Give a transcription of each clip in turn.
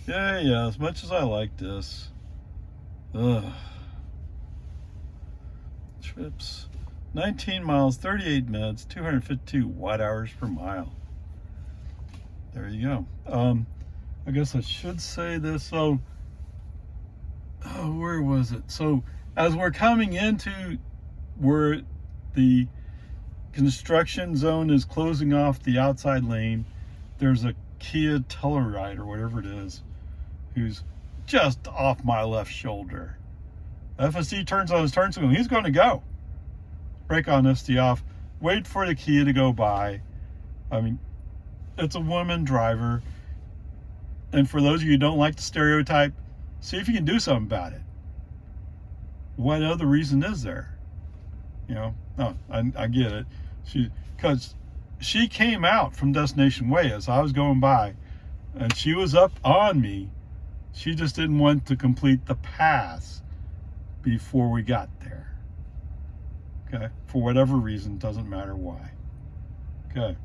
Yeah. As much as I like this, ugh. Trips, 19 miles, 38 minutes, 252 watt hours per mile. There you go. I guess I should say this. So, where was it? So, as we're coming into where the construction zone is closing off the outside lane, there's a Kia Telluride or whatever it is, who's just off my left shoulder. FSD turns on his turn signal. He's going to go. Brake on, FSD off. Wait for the Kia to go by. I mean, it's a woman driver. And for those of you who don't like the stereotype, see if you can do something about it. What other reason is there? No, I get it. Because she came out from Destination Way as I was going by, and she was up on me. She just didn't want to complete the pass before we got there. Okay, for whatever reason, doesn't matter why. Okay.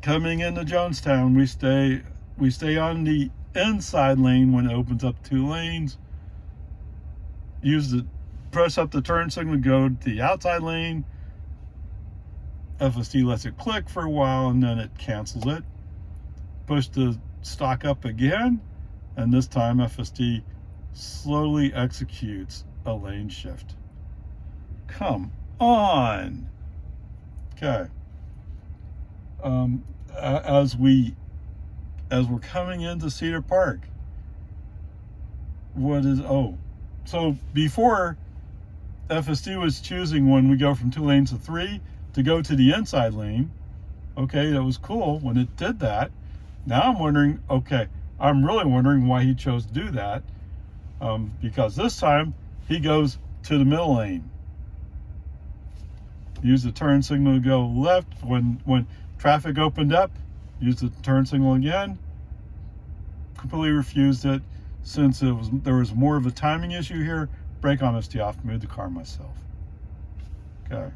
Coming into Jonestown, we stay on the inside lane when it opens up 2 lanes. Press up the turn signal to go to the outside lane. FSD lets it click for a while and then it cancels it. Push the stock up again, and this time FSD slowly executes a lane shift. Come on. Okay. As we're coming into Cedar Park, so before, FSD was choosing when we go from 2 lanes to 3 to go to the inside lane. Okay, that was cool when it did that. Now I'm really wondering why he chose to do that, because this time he goes to the middle lane. Use the turn signal to go left. When traffic opened up, use the turn signal again. Completely refused it. Since there was more of a timing issue here, brake on, FSD off, moved the car myself. Okay.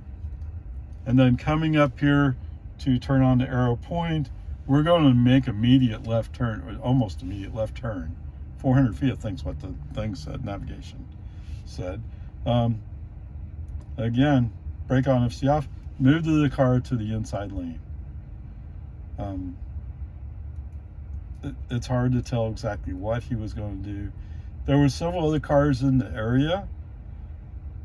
And then coming up here to turn on the arrow point, we're going to make immediate left turn, or almost immediate left turn. 400 feet, I think is what the thing said, navigation said. Again, brake on, FSD off, moved the car to the inside lane. It's hard to tell exactly what he was going to do. There were several other cars in the area,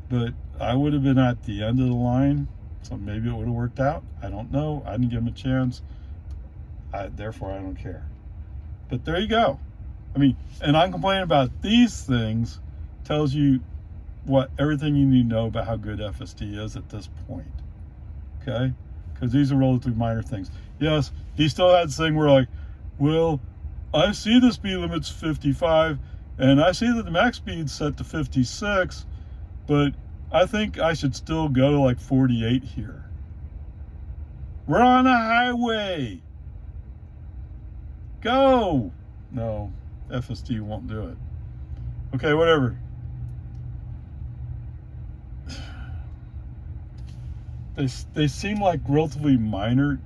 but I would have been at the end of the line, so maybe it would have worked out. I don't know. I didn't give him a chance. Therefore, I don't care. But there you go. I mean, and I'm complaining about these things tells you everything you need to know about how good FSD is at this point. Okay? Because these are relatively minor things. Yes, he still had this thing where, like, well, I see the speed limit's 55, and I see that the max speed's set to 56, but I think I should still go like 48 here. We're on a highway. Go. No, FSD won't do it. Okay, whatever. They seem like relatively minor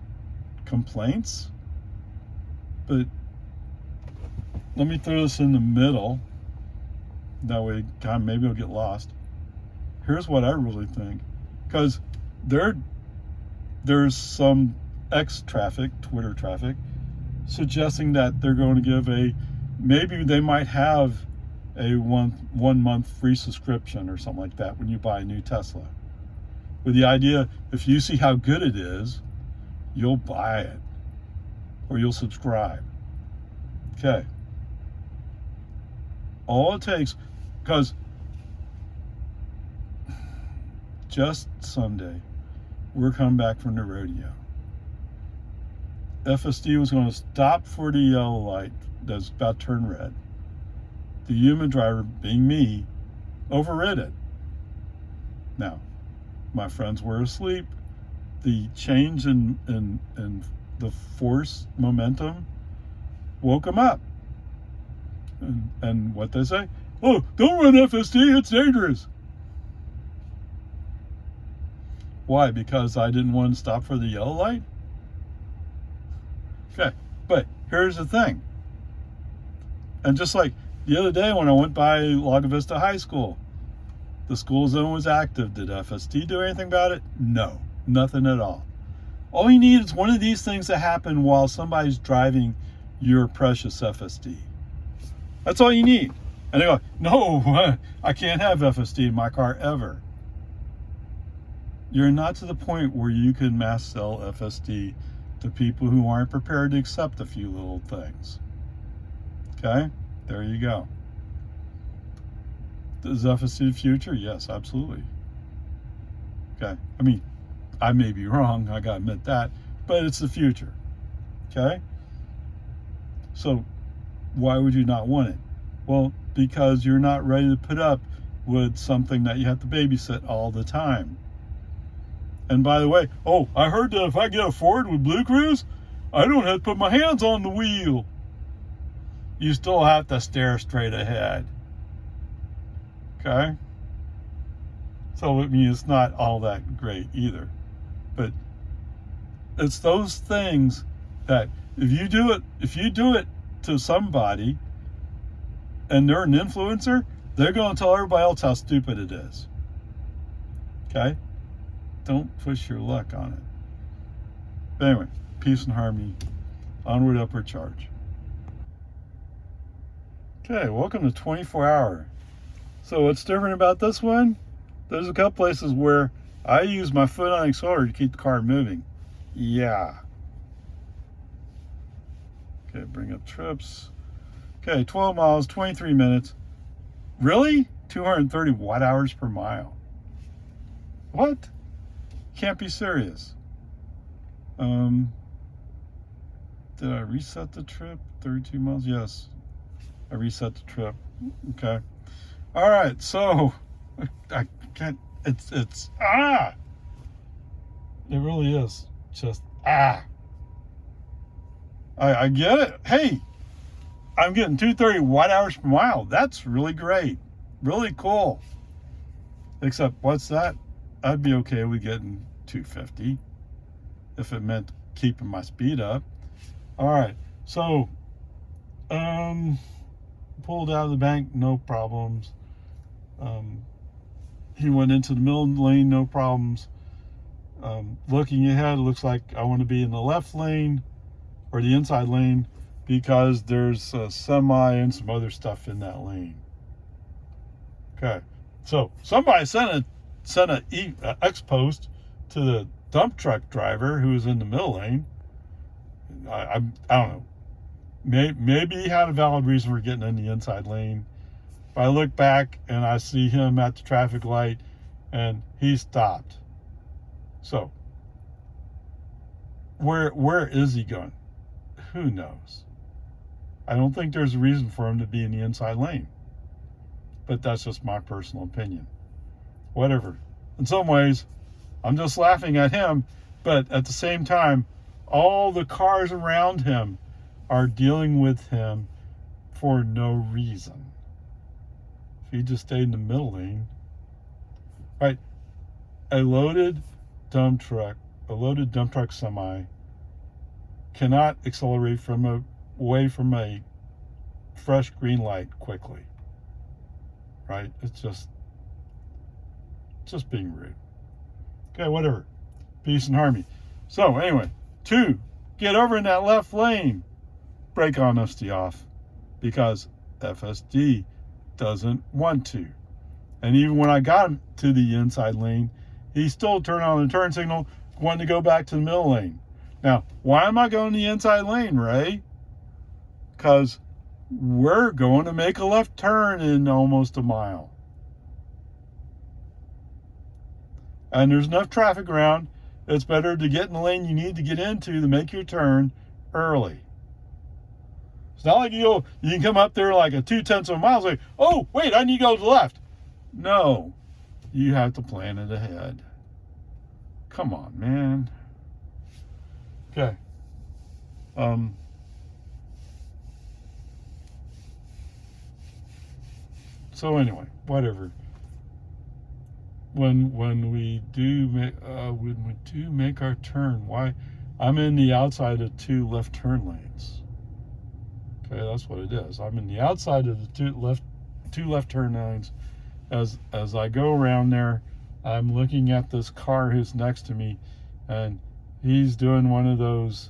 complaints, but let me throw this in the middle. That way, God, maybe I'll get lost. Here's what I really think, because there's some Twitter traffic, suggesting that they're going to give maybe they might have a one month free subscription or something like that when you buy a new Tesla. With the idea, if you see how good it is, you'll buy it or you'll subscribe. Okay. All it takes, because just Sunday, we're coming back from the rodeo. FSD was going to stop for the yellow light that's about to turn red. The human driver, being me, overrid it. Now, my friends were asleep. The change in the force momentum woke them up. And what they say? Oh, don't run FSD, it's dangerous. Why? Because I didn't want to stop for the yellow light? Okay, but here's the thing. And just like the other day when I went by Lago Vista High School, the school zone was active. Did FSD do anything about it? No, nothing at all. All you need is one of these things to happen while somebody's driving your precious FSD. That's all you need. And they go, no, I can't have FSD in my car ever. You're not to the point where you can mass sell FSD to people who aren't prepared to accept a few little things. Okay? There you go. Is FSD the future? Yes, absolutely. Okay? I mean, I may be wrong, I gotta admit that, but it's the future. Okay? So, why would you not want it? Well, because you're not ready to put up with something that you have to babysit all the time. And by the way, oh, I heard that if I get a Ford with Blue Cruise, I don't have to put my hands on the wheel. You still have to stare straight ahead. Okay? So, I mean, it's not all that great either. But it's those things that if you do it to somebody and they're an influencer, they're going to tell everybody else how stupid it is. Okay? Don't push your luck on it. But anyway, peace and harmony. Onward, upward charge. Okay, welcome to 24 Hour. So what's different about this one? There's a couple places where I use my foot on the accelerator to keep the car moving. Yeah. Okay, bring up trips. Okay, 12 miles, 23 minutes. Really? 230 watt hours per mile. What? Can't be serious. Did I reset the trip? 32 miles? Yes. I reset the trip. Okay. All right, so I can't, it's it really is just I get it. Hey, I'm getting 230 watt hours per mile. That's really great. Really cool. Except what's that? I'd be okay with getting 250 if it meant keeping my speed up. All right, so pulled out of the bank, no problems. He went into the middle lane, no problems. Looking ahead, it looks like I want to be in the left lane or the inside lane because there's a semi and some other stuff in that lane. Okay, so somebody sent an X post to the dump truck driver who was in the middle lane. I don't know. Maybe he had a valid reason for getting in the inside lane. But I look back and I see him at the traffic light and he stopped. So, where is he going? Who knows? I don't think there's a reason for him to be in the inside lane. But that's just my personal opinion. Whatever. In some ways, I'm just laughing at him, but at the same time, all the cars around him are dealing with him for no reason. If he just stayed in the middle lane, right? A loaded dump truck semi cannot accelerate away from a fresh green light quickly, right? It's just being rude. Okay, whatever. Peace and harmony. So anyway, 2, get over in that left lane. Brake honesty off because FSD doesn't want to. And even when I got him to the inside lane, he still turned on the turn signal, wanting to go back to the middle lane. Now, why am I going the inside lane, Ray? Because we're going to make a left turn in almost a mile. And there's enough traffic around. It's better to get in the lane you need to get into to make your turn early. It's not like you can come up there like a 0.2 of a mile and say, oh, wait, I need to go to the left. No, you have to plan it ahead. Come on, man. Okay. So anyway, whatever. When we do make our turn, why I'm in the outside of 2 left turn lanes. Okay, that's what it is. I'm in the outside of the two left turn lanes. As I go around there, I'm looking at this car who's next to me, and he's doing one of those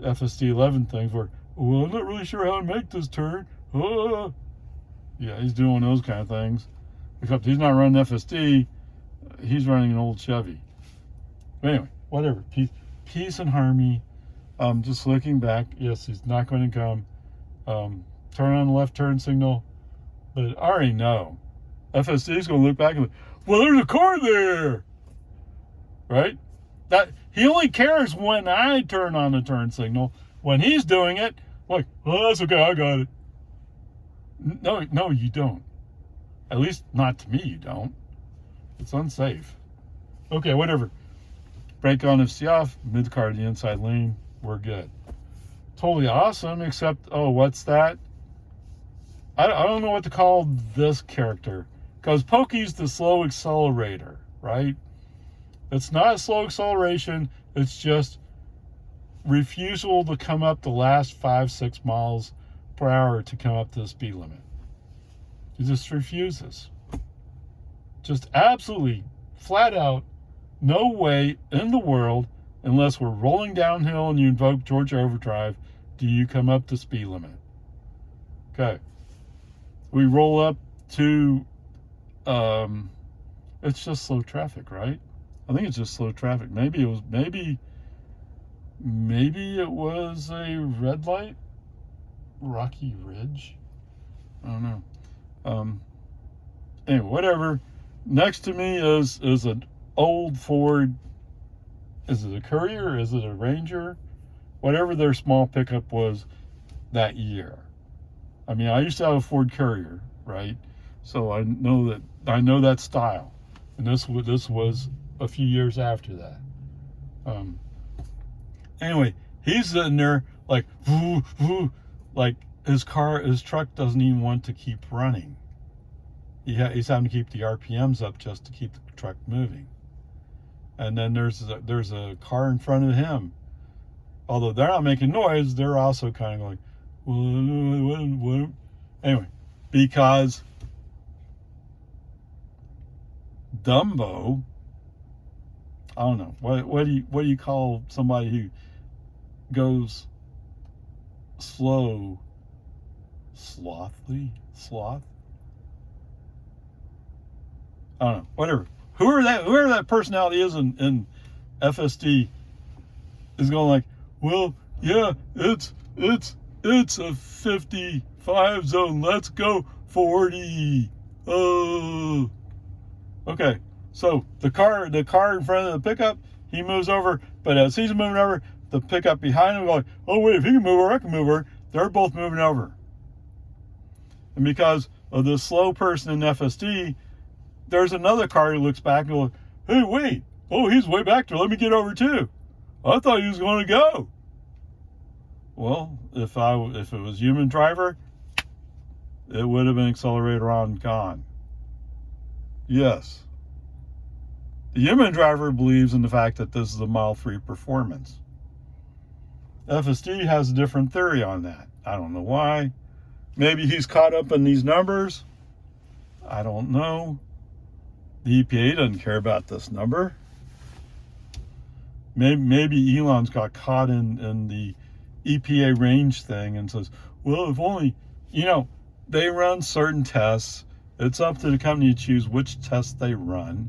FSD 11 things where, well, I'm not really sure how to make this turn. Yeah, he's doing those kind of things. Except he's not running FSD, he's running an old Chevy. But anyway, whatever. Peace and harmony. Just looking back, yes, he's not going to come. Turn on the left turn signal. But I already know. FSD is going to look back and, well, there's a car there. Right? That he only cares when I turn on the turn signal. When he's doing it, like, oh, that's okay, I got it. No, you don't. At least not to me, you don't. It's unsafe. Okay, whatever. Brake on, FC off, mid car to the inside lane. We're good. Totally awesome, except, oh, what's that? I don't know what to call this character. Because Pokey's the slow accelerator, right? It's not a slow acceleration. It's just refusal to come up the last 5-6 miles per hour to come up to the speed limit. He just refuses. Just absolutely, flat out, no way in the world, unless we're rolling downhill and you invoke Georgia Overdrive, do you come up to speed limit. Okay. We roll up to, it's just slow traffic, right? I think it's just slow traffic. Maybe it was a red light, Rocky Ridge. I don't know. Anyway, whatever. Next to me is an old Ford. Is it a Courier? Is it a Ranger? Whatever their small pickup was that year. I mean, I used to have a Ford Courier, right? So I know that style. And this was a few years after that. Anyway, he's sitting there like, woo, woo, like his truck doesn't even want to keep running. He's having to keep the RPMs up just to keep the truck moving. And then there's a car in front of him. Although they're not making noise, they're also kind of going, what? Anyway, because Dumbo, I don't know, what do you call somebody who goes sloth? I don't know, whatever. Whoever that personality is in FSD is going like, well, yeah, it's a 55 zone. Let's go 40. Oh, okay. So the car in front of the pickup, he moves over, but as he's moving over, the pickup behind him going, oh wait, if he can move over, I can move over. They're both moving over, and because of the slow person in FSD, there's another car who looks back and goes, hey, wait, oh, he's way back there. Let me get over too. I thought he was going to go. Well, if it was human driver, it would have been accelerator on gone. Yes. The human driver believes in the fact that this is a mile 3 performance. FSD has a different theory on that. I don't know why. Maybe he's caught up in these numbers. I don't know. The EPA doesn't care about this number. Maybe Elon's got caught in the EPA range thing and says, well, if only, they run certain tests. It's up to the company to choose which tests they run.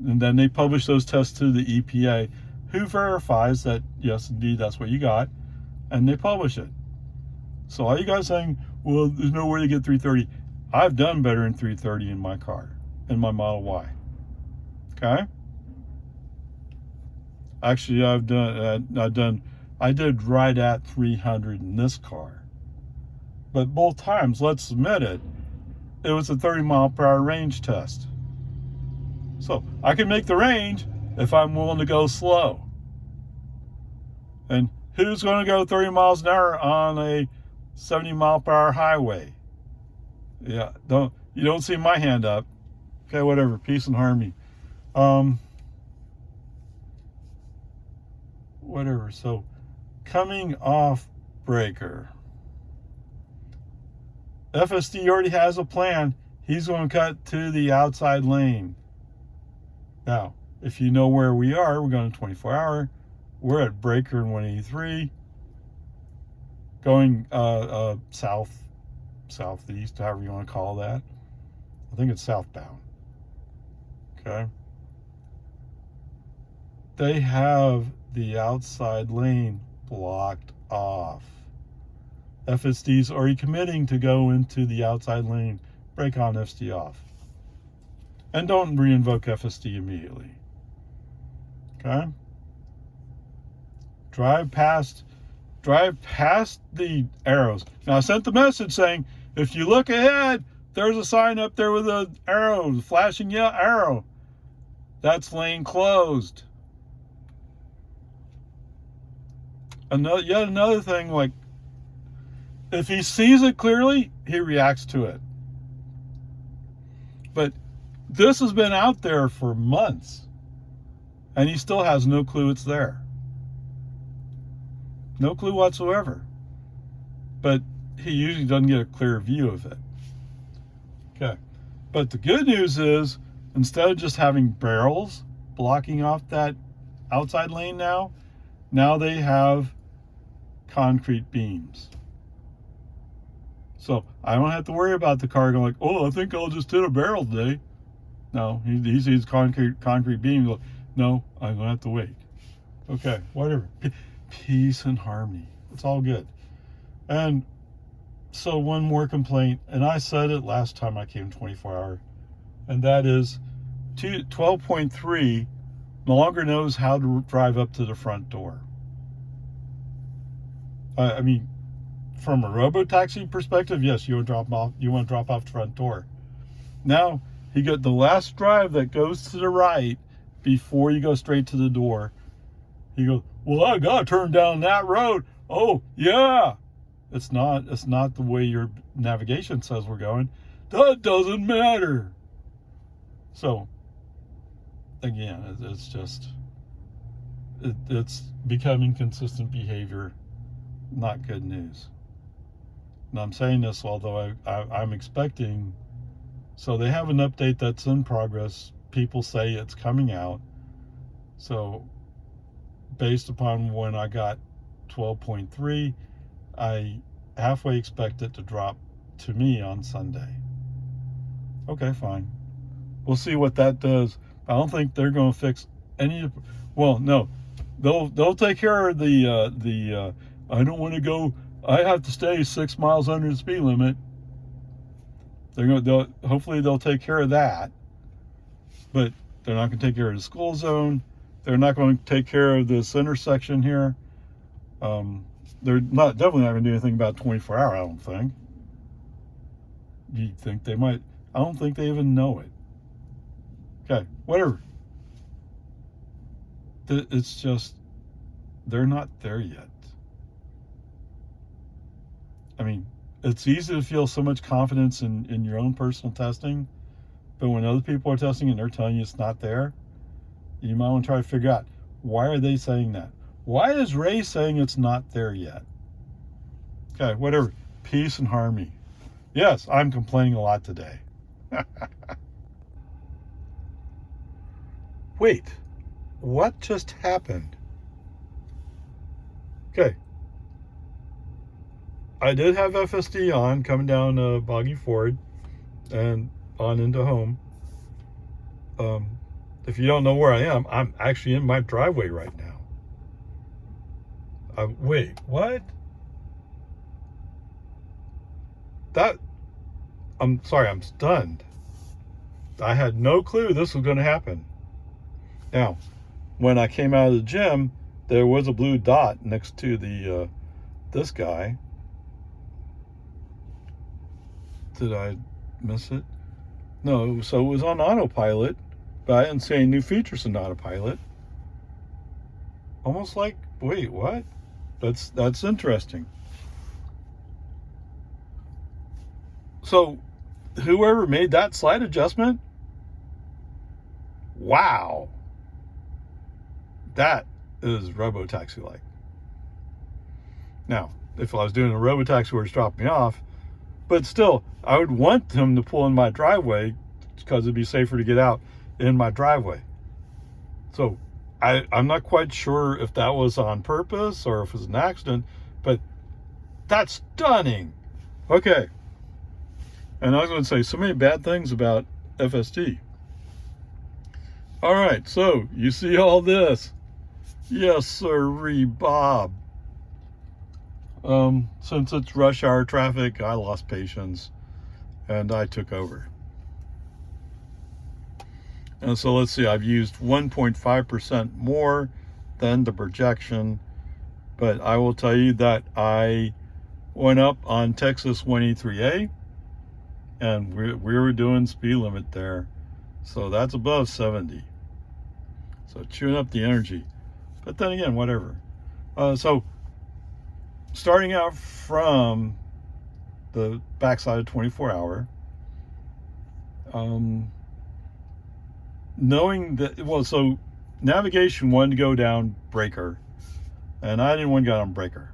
And then they publish those tests to the EPA, who verifies that, yes, indeed, that's what you got. And they publish it. So all you guys saying, well, there's no way to get 330. I've done better than 330 in my car, in my Model Y. Okay? Actually, I did right at 300 in this car. But both times, let's admit it, it was a 30 mile per hour range test. So I can make the range if I'm willing to go slow. And who's going to go 30 miles an hour on a 70 mile per hour highway? Yeah, you don't see my hand up. Okay, whatever, peace and harmony. Whatever, so coming off breaker. FSD already has a plan. He's going to cut to the outside lane. Now, if you know where we are, we're going to 24-hour. We're at breaker 183, going southeast, however you want to call that. I think it's southbound. Okay. They have the outside lane blocked off. FSD's already committing to go into the outside lane, break on FSD off. And don't reinvoke FSD immediately. Okay? Drive past the arrows. Now I sent the message saying, if you look ahead, there's a sign up there with an arrow, flashing yellow arrow. That's lane closed. Yet another thing, like, if he sees it clearly, he reacts to it. But this has been out there for months, and he still has no clue it's there. No clue whatsoever. But he usually doesn't get a clear view of it. Okay. But the good news is, instead of just having barrels blocking off that outside lane now they have concrete beams. So I don't have to worry about the car going like, oh, I think I'll just hit a barrel today. No, he sees concrete beams. Like, no, I'm going to have to wait. Okay, whatever. Peace and harmony. It's all good. And so one more complaint, and I said it last time I came 24-hour, and that is 12.3 no longer knows how to drive up to the front door. I mean, from a robo-taxi perspective, yes, you want to drop off the front door. Now, he got the last drive that goes to the right before you go straight to the door. He goes, well, I got to turn down that road. Oh, yeah. It's not the way your navigation says we're going. That doesn't matter. So, again, it's just, it's becoming consistent behavior. Not good news. And I'm saying this although I'm expecting, so they have an update that's in progress. People say it's coming out. So based upon when I got 12.3, I halfway expect it to drop to me on Sunday. Okay, fine. We'll see what that does. I don't think they're going to fix any. Well, no, they'll take care of the I don't want to go. I have to stay 6 miles under the speed limit. Hopefully they'll take care of that, but they're not going to take care of the school zone. They're not going to take care of this intersection here. They're definitely not going to do anything about 24-hour. I don't think. You think they might? I don't think they even know it. Okay, whatever. It's just they're not there yet. I mean, it's easy to feel so much confidence in your own personal testing, but when other people are testing and they're telling you it's not there, you might want to try to figure out, why are they saying that? Why is Ray saying it's not there yet? Okay, whatever. Peace and harmony. Yes, I'm complaining a lot today. Wait, what just happened? Okay. I did have FSD on coming down Boggy Ford and on into home. If you don't know where I am, I'm actually in my driveway right now. Wait, what? I'm sorry, I'm stunned. I had no clue this was going to happen. Now, when I came out of the gym, there was a blue dot next to the this guy. Did I miss it? No, so it was on autopilot, but I didn't see any new features in autopilot. Almost like, wait, what? That's interesting. So, whoever made that slight adjustment, wow, that is robotaxi-like. Now, if I was doing a robotaxi where it's dropping me off, But still, I would want him to pull in my driveway because it'd be safer to get out in my driveway. So I'm not quite sure if that was on purpose or if it was an accident, but that's stunning. Okay. And I was going to say so many bad things about FSD. All right, so you see all this. Yes, sirree, Bob. Since it's rush hour traffic, I lost patience and I took over. And so let's see, I've used 1.5% more than the projection, but I will tell you that I went up on Texas 183A and we were doing speed limit there. So that's above 70. So chewing up the energy. But then again, whatever. So starting out from the backside of 24 hour, knowing that, well, so navigation wanted to go down breaker, and I didn't want to go down breaker.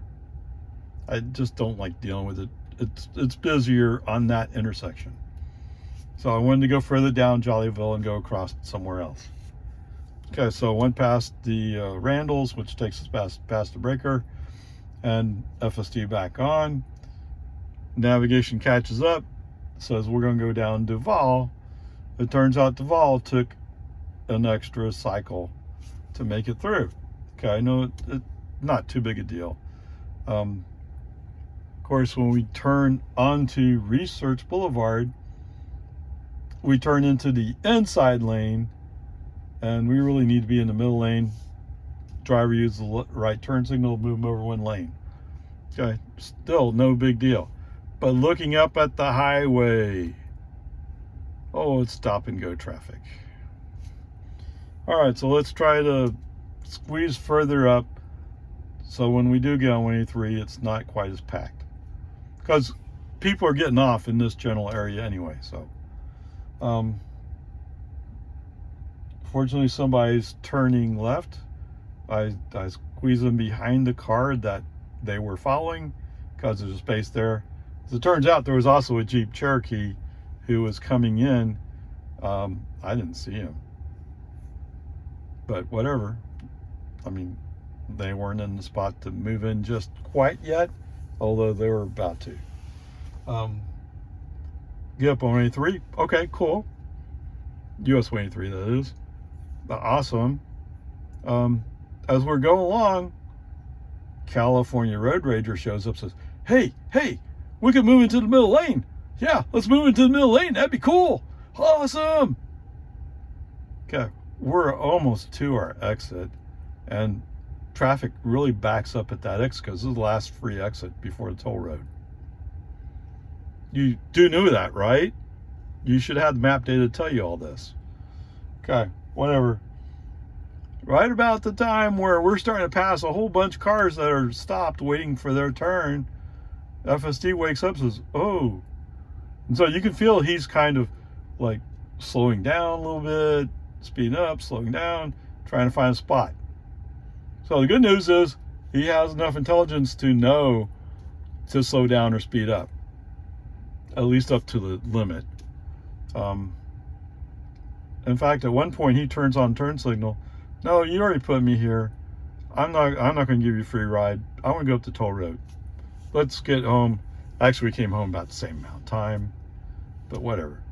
I just don't like dealing with it. It's busier on that intersection. So I wanted to go further down Jollyville and go across somewhere else. Okay, so I went past the Randalls, which takes us past the breaker, and FSD back on. Navigation catches up, says we're going to go down Duval. It turns out Duval took an extra cycle to make it through. Okay, I know it's not too big a deal. Of course, when we turn onto Research Boulevard, we turn into the inside lane, and we really need to be in the middle lane. Driver uses the right turn signal, move over one lane. Okay, still no big deal. But looking up at the highway, oh, it's stop and go traffic. All right, so let's try to squeeze further up so when we do get on 183, it's not quite as packed. Because people are getting off in this general area anyway, so. Fortunately, somebody's turning left. I squeezed them behind the car that they were following because there's a space there. As it turns out, there was also a Jeep Cherokee who was coming in. I didn't see him, but whatever. I mean, they weren't in the spot to move in just quite yet, although they were about to. Get up on 183. Okay, cool. US 183, that is. Awesome. As we're going along, California Road Rager shows up, says, hey, we can move into the middle lane. Yeah, let's move into the middle lane. That'd be cool. Awesome. Okay, we're almost to our exit, and traffic really backs up at that exit because this is the last free exit before the toll road. You do know that, right? You should have the map data to tell you all this. Okay, whatever. Right about the time where we're starting to pass a whole bunch of cars that are stopped waiting for their turn, FSD wakes up and says, oh. And so you can feel he's kind of like slowing down a little bit, speeding up, slowing down, trying to find a spot. So the good news is he has enough intelligence to know to slow down or speed up, at least up to the limit. In fact, at one point he turns on turn signal. No, you already put me here. I'm not going to give you a free ride. I want to go up the toll road. Let's get home. Actually, we came home about the same amount of time, but whatever.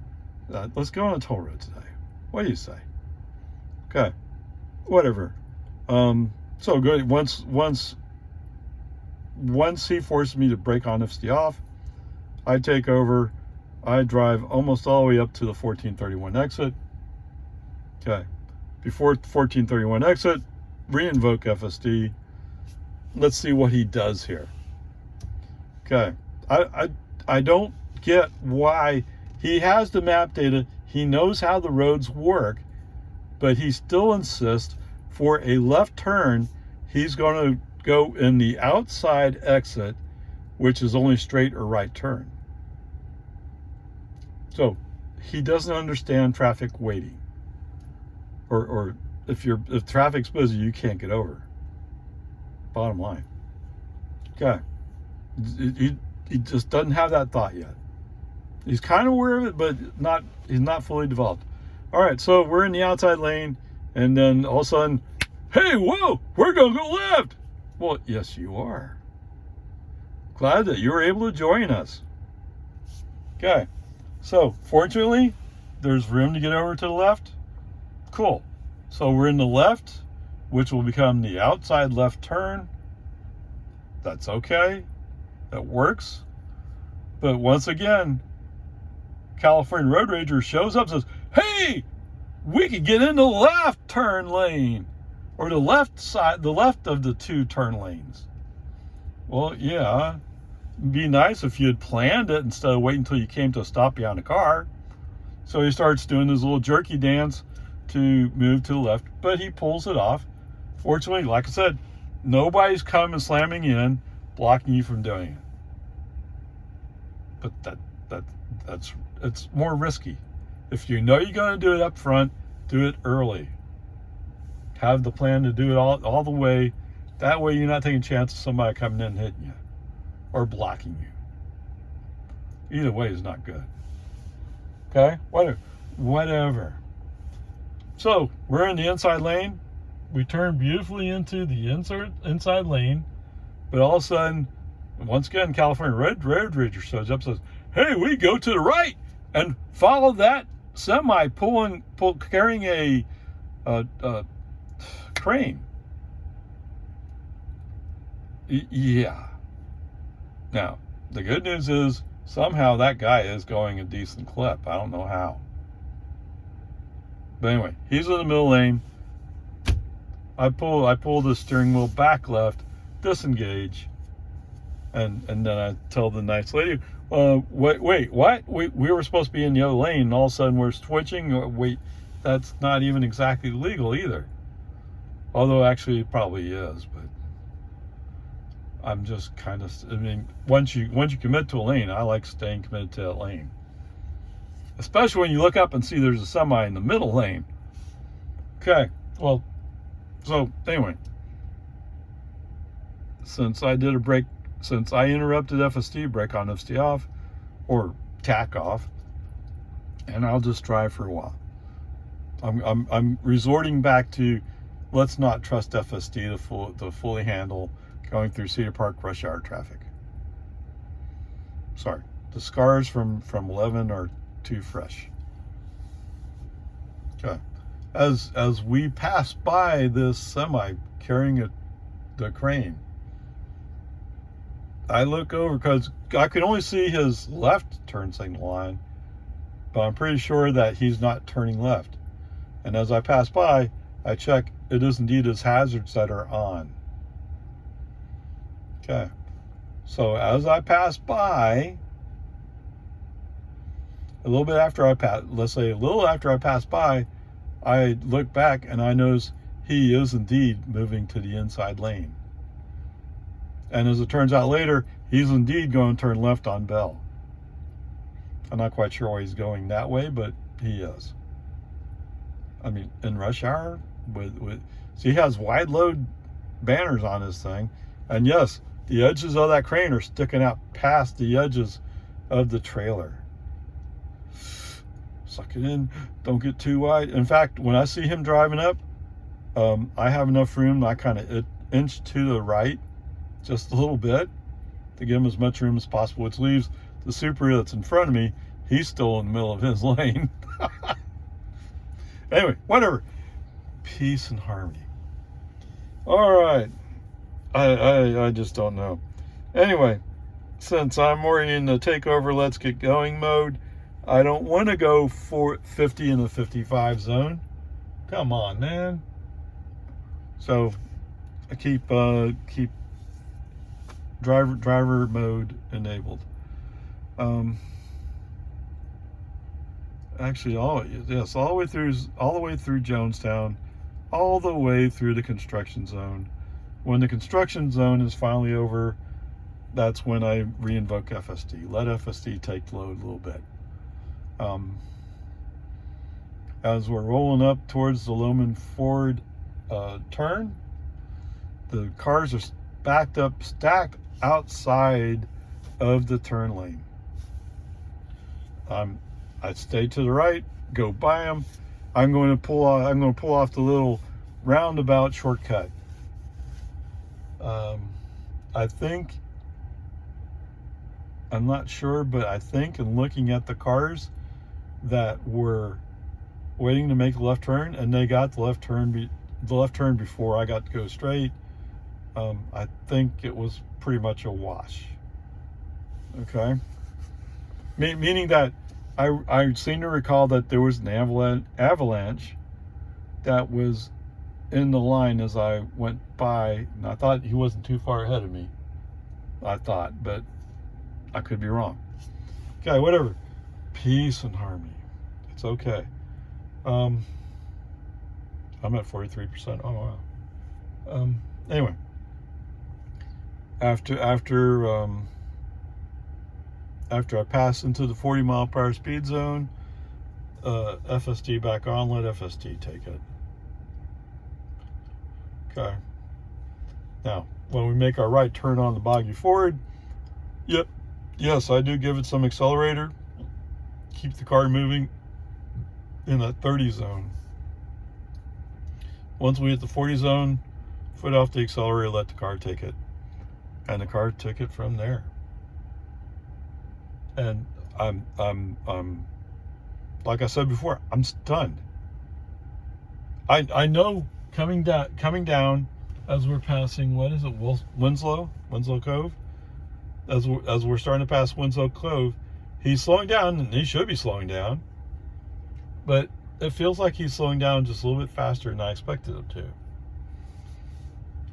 Let's go on a toll road today. What do you say? Okay, whatever. So good. Once he forces me to break on FSD off, I take over. I drive almost all the way up to the 1431 exit. Okay. Before 1431 exit, re-invoke FSD. Let's see what he does here. Okay. I don't get why he has the map data. He knows how the roads work, but he still insists for a left turn, he's going to go in the outside exit, which is only straight or right turn. So he doesn't understand traffic waiting, or if traffic's busy, you can't get over. Bottom line. Okay, he just doesn't have that thought yet. He's kind of aware of it, but he's not fully developed. All right, so we're in the outside lane, and then all of a sudden, hey, whoa, we're going to go left. Well, yes, you are. Glad that you were able to join us. Okay, so fortunately, there's room to get over to the left. Cool. So we're in the left, which will become the outside left turn. That's okay. That works. But once again, California Road Rager shows up and says, hey, we can get in the left turn lane, or the left side, the left of the two turn lanes. Well, yeah, it'd be nice if you had planned it instead of waiting until you came to a stop behind a car. So he starts doing this little jerky dance to move to the left, but he pulls it off. Fortunately, like I said, nobody's coming slamming in, blocking you from doing it. But it's more risky. If you know you're going to do it up front, do it early. Have the plan to do it all the way. That way you're not taking a chance of somebody coming in and hitting you or blocking you. Either way is not good. Okay? Whatever. So we're in the inside lane. We turn beautifully into the inside lane, but all of a sudden, once again, California Road Rager shows up and says, hey, we go to the right and follow that semi carrying a crane. Yeah. Now, the good news is somehow that guy is going a decent clip. I don't know how. But anyway, he's in the middle lane. I pull the steering wheel back left, disengage, and then I tell the nice lady, wait, what? We were supposed to be in the other lane, and all of a sudden we're switching. Wait, that's not even exactly legal either. Although actually it probably is, but I'm just kind of, I mean, once you commit to a lane, I like staying committed to that lane. Especially when you look up and see there's a semi in the middle lane. Okay, well, so anyway, since I interrupted FSD, brake on, FSD off, or tack off, and I'll just drive for a while. I'm resorting back to, let's not trust FSD to fully handle going through Cedar Park rush hour traffic. Sorry, the scars from 11 are too fresh. Okay, as we pass by this semi carrying the crane, I look over because I could only see his left turn signal line, but I'm pretty sure that he's not turning left. And as I pass by, I check, it is indeed his hazards that are on. Okay, so as I pass by, a little after I pass by, I look back and I notice he is indeed moving to the inside lane. And as it turns out later, he's indeed going to turn left on Bell. I'm not quite sure why he's going that way, but he is. I mean, in rush hour, so he has wide load banners on this thing. And yes, the edges of that crane are sticking out past the edges of the trailer. Suck it in, don't get too wide. In fact, when I see him driving up, I have enough room that I kind of inch to the right just a little bit to give him as much room as possible, which leaves the Subaru that's in front of me, he's still in the middle of his lane. Anyway, whatever. Peace and harmony. All right. I just don't know. Anyway, since I'm already in the takeover, let's get going mode, I don't want to go 50 in the 55 zone. Come on, man. So I keep driver mode enabled. Actually, all the way through Jonestown, all the way through the construction zone. When the construction zone is finally over, that's when I reinvoke FSD. Let FSD take load a little bit. As we're rolling up towards the Loman Ford turn, the cars are backed up, stacked outside of the turn lane. I stay to the right, go by them. I'm going to pull off the little roundabout shortcut. I think, I'm not sure, but I think in looking at the cars that were waiting to make the left turn, and they got the left turn before I got to go straight, I think it was pretty much a wash. Okay, meaning that I seem to recall that there was an avalanche that was in the line as I went by, and I thought he wasn't too far ahead of me. I thought, but I could be wrong. Okay, whatever. Peace and harmony. It's okay. I'm at 43%. Oh wow. Anyway, after I pass into the 40-mile-per-hour speed zone, FSD back on. Let FSD take it. Okay. Now, when we make our right turn on the boggy Ford, yes, I do give it some accelerator. Keep the car moving in that 30 zone. Once we hit the 40 zone, foot off the accelerator, let the car take it. And the car took it from there. And I'm like I said before, I'm stunned. I know coming down as we're passing, what is it, Winslow Cove, as we're starting to pass Winslow Cove, he's slowing down, and he should be slowing down, but it feels like he's slowing down just a little bit faster than I expected him to.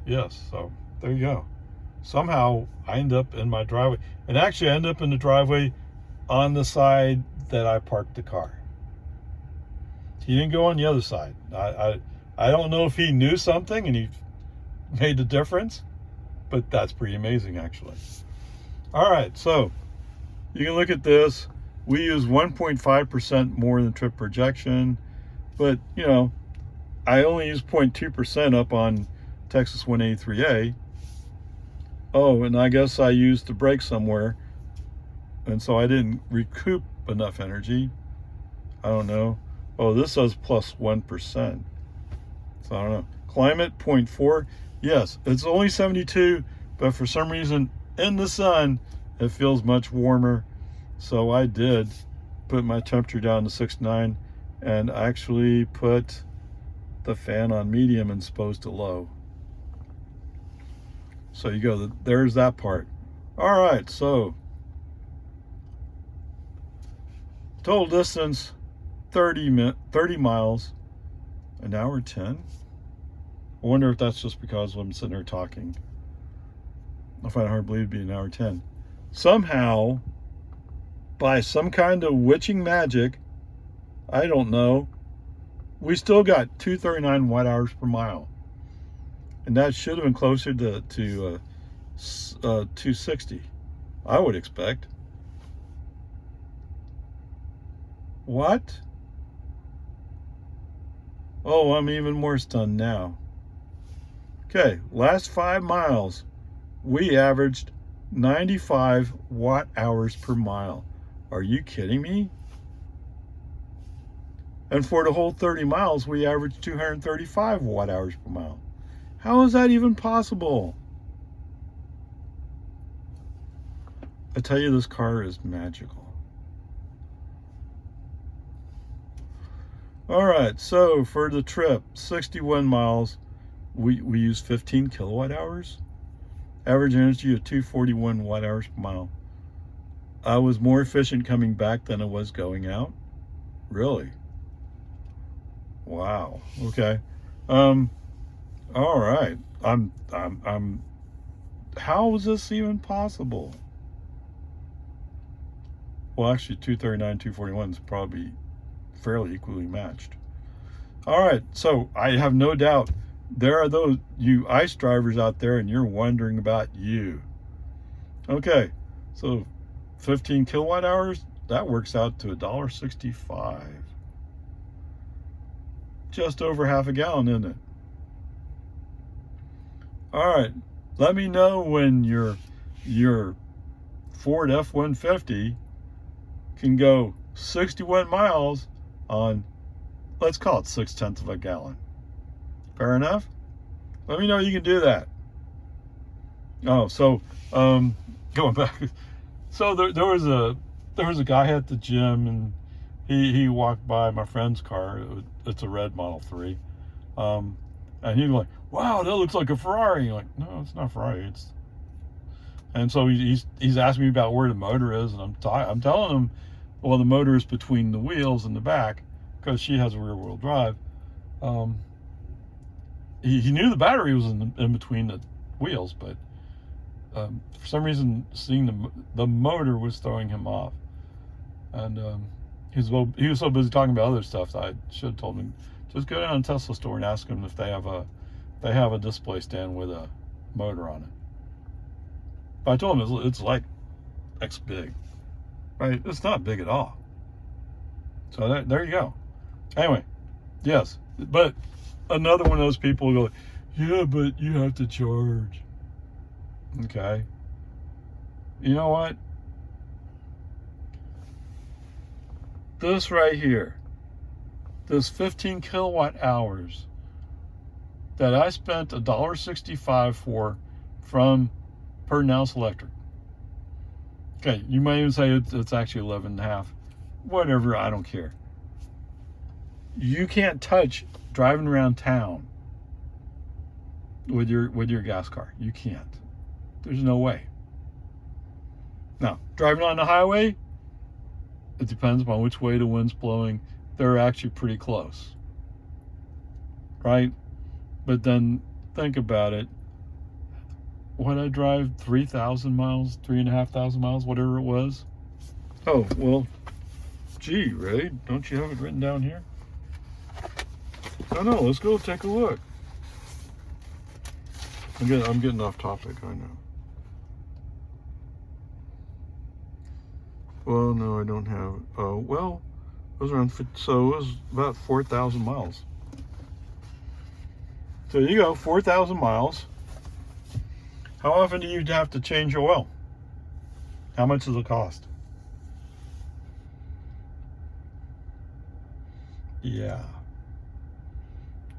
Yes, so there you go. Somehow I end up in my driveway, and actually I end up in the driveway on the side that I parked the car. He didn't go on the other side. I don't know if he knew something and he made the difference, but that's pretty amazing, actually. All right, so you can look at this. We use 1.5% more than trip projection, but you know, I only use 0.2% up on Texas 183A. Oh, and I guess I used the brake somewhere, and so I didn't recoup enough energy. I don't know. Oh, this says plus 1%. So I don't know. Climate 0.4. Yes, it's only 72, but for some reason in the sun it feels much warmer. So I did put my temperature down to 69 and actually put the fan on medium and supposed to low. So you go, there's that part. All right, so total distance 30 miles, an hour 10. I wonder if that's just because I'm sitting there talking. I find it hard to believe it'd be an hour 10. Somehow, by some kind of witching magic, I don't know, we still got 239 watt hours per mile. And that should have been closer to 260, I would expect. What? Oh, I'm even more stunned now. Okay, last 5 miles, we averaged 95 watt hours per mile. Are you kidding me? And for the whole 30 miles, we averaged 235 watt hours per mile. How is that even possible? I tell you, this car is magical. All right, so for the trip, 61 miles, we used 15 kilowatt hours. Average energy of 241 watt hours per mile. I was more efficient coming back than I was going out. Really? Wow. Okay. All right. How is this even possible? Well, actually, 239, 241 is probably fairly equally matched. All right. So I have no doubt there are those you ICE drivers out there, and you're wondering about you. Okay. So 15 kilowatt hours, that works out to $1.65. Just over half a gallon, isn't it? All right, let me know when your Ford F-150 can go 61 miles on, let's call it 0.6 of a gallon. Fair enough? Let me know you can do that. Oh, so going back, so there was a guy at the gym, and he walked by my friend's car. It's a red Model 3, and he's like, "Wow, that looks like a Ferrari." I'm like, no, it's not a Ferrari. And so he's asking me about where the motor is, and I'm telling him, well, the motor is between the wheels and the back, because she has a rear-wheel drive. He knew the battery was in between the wheels, but for some reason, seeing the motor was throwing him off. And he was so busy talking about other stuff that I should have told him, just go down to a Tesla store and ask them if they have a display stand with a motor on it. But I told him it's like X big, right? It's not big at all. So there you go. Anyway, yes, but another one of those people who go, yeah, but you have to charge. Okay. You know what? This right here, this 15 kilowatt hours that I spent $1.65 for from Pertinouse Electric. Okay, you might even say it's actually 11.5. Whatever, I don't care. You can't touch driving around town with your gas car. You can't. There's no way. Now, driving on the highway, it depends upon which way the wind's blowing. They're actually pretty close, right? But then think about it. What I drive 3,000 miles, 3,500 miles, whatever it was. Oh, well, gee, Ray, don't you have it written down here? No, let's go take a look. I'm getting off topic, I know. Well, no, I don't have it. Oh, well, it was about 4,000 miles. So you go, 4,000 miles. How often do you have to change your oil? How much does it cost? Yeah.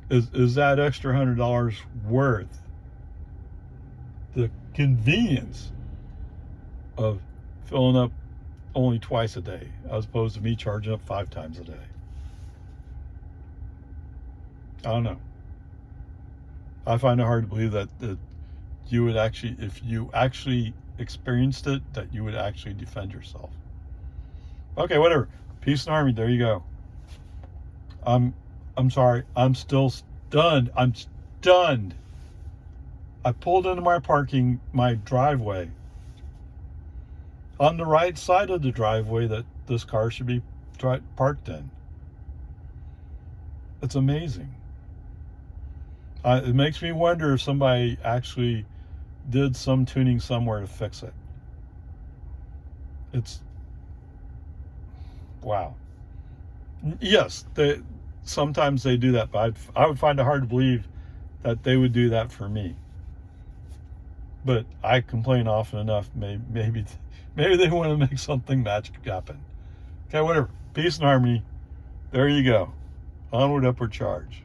Is that extra $100 worth the convenience of filling up only twice a day, as opposed to me charging up 5 times a day? I don't know. I find it hard to believe that you would actually, if you actually experienced it, that you would actually defend yourself. Okay, whatever. Peace and harmony. There you go. I'm sorry. I'm still stunned. I'm stunned. I pulled into my driveway. On the right side of the driveway that this car should be parked in. It's amazing. It makes me wonder if somebody actually did some tuning somewhere to fix it. It's wow. Yes, sometimes they do that, but I would find it hard to believe that they would do that for me. But I complain often enough. Maybe they want to make something magic happen. Okay, whatever. Peace and harmony. There you go. Onward, upward charge.